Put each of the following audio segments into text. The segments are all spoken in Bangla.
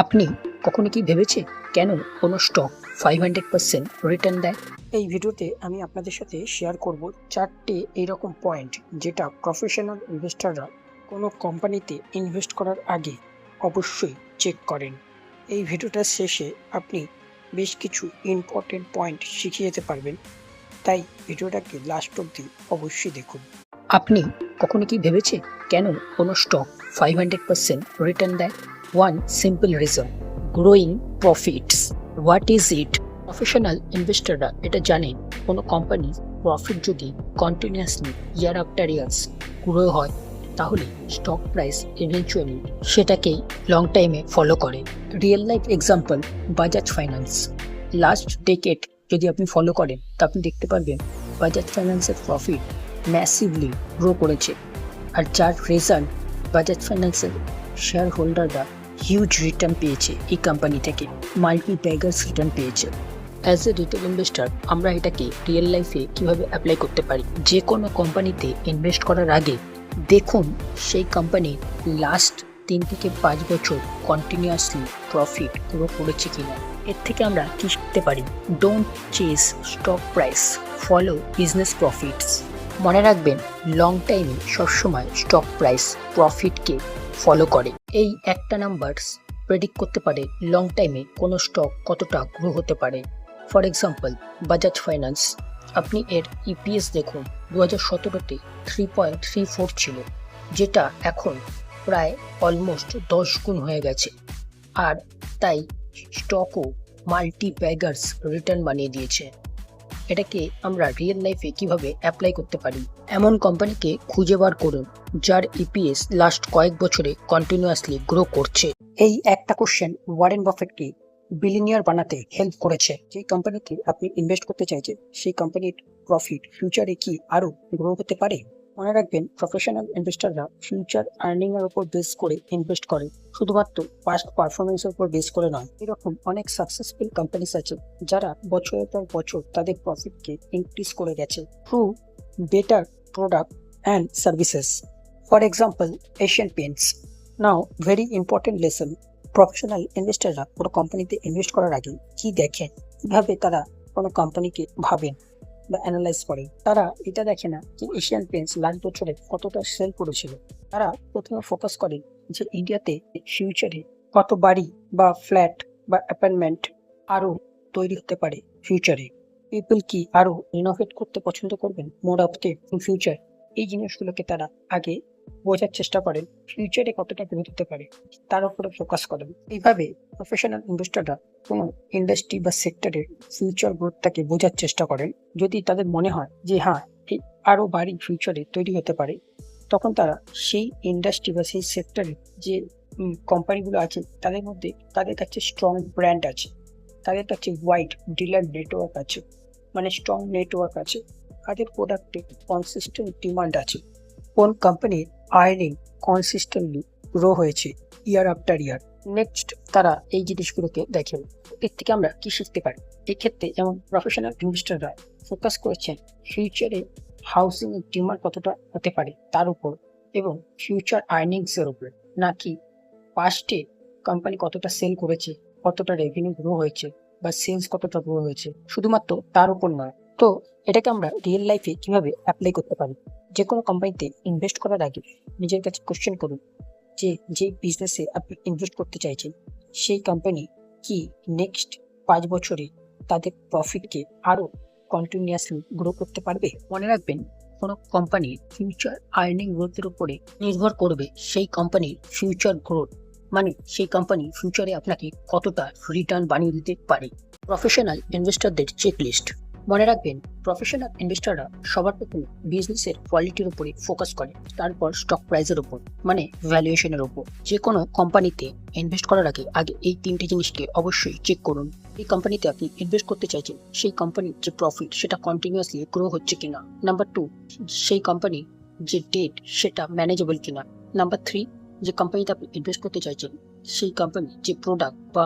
আপনি কখনো কি ভেবেছেন কেন কোনো স্টক 500% রিটার্ন দেয়? এই ভিডিওতে আমি আপনাদের সাথে শেয়ার করব 4টে এইরকম পয়েন্ট যেটা প্রফেশনাল ইনভেস্টররা কোনো কোম্পানিতে ইনভেস্ট করার আগে অবশ্যই চেক করেন। এই ভিডিওটার শেষে আপনি বেশ কিছু ইম্পর্টেন্ট পয়েন্ট শিখে যেতে পারবেন, তাই ভিডিওটাকে লাস্ট অবধি অবশ্যই দেখুন। আপনি কখনো কি ভেবেছেন কেন কোনো স্টক 500% রিটার্ন দেয়? One simple reason, growing profits. What is it? Professional ইনভেস্টররা এটা জানেন, কোনো কোম্পানি প্রফিট যদি continuously year after years grow হয়, তাহলে স্টক প্রাইস ইভেনচুয়ালি সেটাকেই লং টাইমে ফলো করে। Real life example, Bajaj finance. Last decade যদি আপনি ফলো করেন, তা আপনি দেখতে পারবেন বাজাজ ফাইন্যান্সের প্রফিট ম্যাসিভলি গ্রো করেছে, আর যার রেজাল্ট বাজাজ ফাইন্যান্সের শেয়ার হোল্ডাররা হিউজ রিটার্ন পেয়েছে, এই কোম্পানি থেকে মাল্টি ব্যাগার্স রিটার্ন পেয়েছে। অ্যাজ এ রিটেল ইনভেস্টর আমরা এটাকে রিয়েল লাইফে কিভাবে অ্যাপ্লাই করতে পারি? যে কোনো কোম্পানিতে ইনভেস্ট করার আগে দেখুন সেই কোম্পানির লাস্ট 3 থেকে 5 বছর কন্টিনিউয়াসলি প্রফিট গ্রো করেছে কিনা। এর থেকে আমরা কি শিখতে পারি? Don't chase stock price, follow business profits. মনে রাখবেন, লং টাইমে সবসময় স্টক প্রাইস প্রফিটকে ফলো করে। এই একটা নাম্বারস প্রেডিক্ট করতে পারে লং টাইমে কোনো স্টক কতটা গ্রো হতে পারে। ফর এক্সাম্পল, বাজাজ ফাইন্যান্স, আপনি এর ইপিএস দেখুন, 2017-তে 3.34 ছিল, যেটা এখন প্রায় অলমোস্ট 10 গুণ হয়ে গেছে, আর তাই স্টকও মাল্টি ব্যাগার্স রিটার্ন বানিয়ে দিয়েছে। এটাকে আমরা রিয়েল লাইফে কিভাবে অ্যাপ্লাই করতে পারি? এমন কোম্পানিকে খুঁজে বার করুন যার ইপিএস লাস্ট কয়েক বছরে কন্টিনিউয়াসলি গ্রো করছে। এই একটা কোশ্চেন ওয়ারেন বাফেটকে বিলিনিয়ার বানাতে হেল্প করেছে। যে কোম্পানিতে আপনি ইনভেস্ট করতে চাইছেন, সেই কোম্পানির প্রফিট ফিউচারে কি আরো গ্রো হতে পারে? মনে রাখবেন, প্রফেশনাল ইনভেস্টররা ফিউচার আর্নিং এর উপর বেস করে ইনভেস্ট করে, শুধুমাত্র পাস্ট পারফরমেন্সের উপর বেস করে নয়। এরকম অনেক সাকসেসফুল কোম্পানিস আছে যারা বছরের পর বছর তাদের প্রফিটকে ইনক্রিজ করে গেছে through better product and services. For example, Asian Paints. Now very important lesson, professional ইনভেস্টররা কোনো কোম্পানিতে ইনভেস্ট করার আগে কি দেখেন, কিভাবে তারা কোনো কোম্পানিকে ভাবেন বা অ্যানালাইজ করেন। তারা এটা দেখে না যে এশিয়ান পেইন্টস লাস্ট বছরে কতটা সেল করেছিল, তারা প্রথমে ফোকাস করেন যে ইন্ডিয়াতে ফিউচারে কত বাড়ি বা ফ্ল্যাট বা অ্যাপার্টমেন্ট আরো তৈরি হতে পারে ফিউচারে। পিপল কি আরো ইনোভেট করতে পছন্দ করবেন মোর অফ দ্য ফিউচার। এই জিনিসগুলোকে তারা আগে বোঝার চেষ্টা করেন, ফিউচারে কতটা গ্রোথ হতে পারে তার উপরে ফোকাস করেন। এইভাবে প্রফেশনাল ইনভেস্টররা কোনো ইন্ডাস্ট্রি বা সেক্টরের ফিউচার গ্রোথটাকে বোঝার চেষ্টা করেন। যদি তাদের মনে হয় যে হ্যাঁ, এই আরো বাড়ি ফিউচারে তৈরি হতে পারে, তখন তারা সেই ইন্ডাস্ট্রি বা সেই সেক্টরের যে কোম্পানিগুলো আছে তাদের মধ্যে তাদের কাছে স্ট্রং ব্র্যান্ড আছে, তাদের কাছে ওয়াইড ডিলার নেটওয়ার্ক আছে, মানে স্ট্রং নেটওয়ার্ক আছে, তাদের প্রোডাক্টে কনসিস্টেন্ট ডিমান্ড আছে, কোন কোম্পানির আর্নিং কনসিস্টেন্টলি গ্রো হয়েছে ইয়ার আফটার ইয়ার। নেক্সট তারা এই জিনিসগুলোকে দেখেন। এর থেকে আমরা কি শিখতে পারি? এই ক্ষেত্রে যেমন প্রফেশনাল ইনভেস্টররা ফোকাস করেছেন ফিউচারে হাউসিং এর ডিমান্ড কতটা হতে পারে তার উপর, এবং ফিউচার আর্নিংস এর উপর, নাকি পাস্টে কোম্পানি কতটা সেল করেছে, কতটা রেভিনিউ গ্রো হয়েছে বা সেলস কতটা গ্রো হয়েছে, শুধুমাত্র তার উপর নয়। তো এটাকে আমরা রিয়েল লাইফে কিভাবে অ্যাপ্লাই করতে পারি? যে কোনো কোম্পানিতে ইনভেস্ট করার আগে নিজের কাছে কোশ্চেন করুন যে বিজনেসে আপনি ইনভেস্ট করতে চাইছেন, সেই কোম্পানি কি নেক্সট 5 বছরে তাদের প্রফিটকে আরো কন্টিনিউয়াসলি গ্রো করতে পারবে। মনে রাখবেন, কোনো কোম্পানির ফিউচার আর্নিং গ্রোথের উপরে নির্ভর করবে সেই কোম্পানির ফিউচার গ্রোথ, মানে সেই কোম্পানি ফিউচারে আপনাকে কতটা রিটার্ন বানিয়ে দিতে পারে। প্রফেশনাল ইনভেস্টরদের চেকলিস্ট। মনে রাখবেন, প্রফেশনাল ইনভেস্টররা সবার প্রথমে বিজনেসের কোয়ালিটির উপরে ফোকাস করে, তারপর স্টক প্রাইসের উপর, মানে ভ্যালুয়েশনের উপর। যে কোনো কোম্পানিতে ইনভেস্ট করার আগে এই 3টে জিনিসকে অবশ্যই চেক করুন। এই কোম্পানিতে আপনি ইনভেস্ট করতে চাইছেন, সেই কোম্পানির যে প্রফিট সেটা কন্টিনিউয়াসলি গ্রো হচ্ছে কিনা। নাম্বার 2, সেই কোম্পানি যে ডেট সেটা ম্যানেজেবল কিনা। নাম্বার 3, যে কোম্পানিতে আপনি ইনভেস্ট করতে চাইছেন, সেই কোম্পানি যে প্রোডাক্ট বা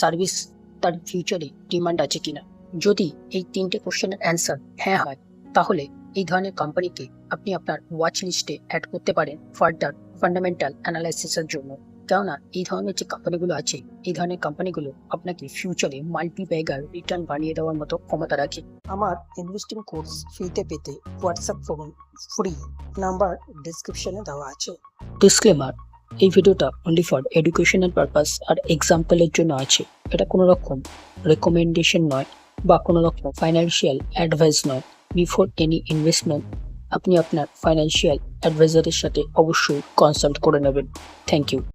সার্ভিস তার ফিউচারে ডিমান্ড আছে কিনা। যদি এই 3টে কোশ্চেনের অ্যান্সার হ্যাঁ হয়, তাহলে এই ধরনের কোম্পানিকে আপনি আপনার ওয়াচ লিস্টে অ্যাড করতে পারেন ফার্দার ফান্ডামেন্টাল অ্যানালাইসিসের জন্য। কেননা এই ধরনের যে কোম্পানিগুলো আছে, এই ধরনের কোম্পানিগুলো আপনাকে ফিউচারে মাল্টি ব্যাগার রিটার্ন বানিয়ে দেওয়ার মতো ক্ষমতা রাখে। আমার ইনভেস্টিং কোর্স ফ্রিতে পেতে হোয়াটসঅ্যাপ করুন, ফ্রি, নাম্বার ডিসক্রিপশনে দেওয়া আছে। ডিসক্লেমার, এই ভিডিওটা অনলি ফর এডুকেশনাল পারপাস আর এক্সাম্পলের জন্য আছে। এটা কোনো রকম রেকমেন্ডেশন নয় বা কোনো রকম ফাইন্যান্সিয়াল অ্যাডভাইস নয়। বিফোর এনি ইনভেস্টমেন্ট আপনি আপনার ফাইন্যান্সিয়াল অ্যাডভাইজারের সাথে অবশ্যই কনসাল্ট করে নেবেন। Thank you.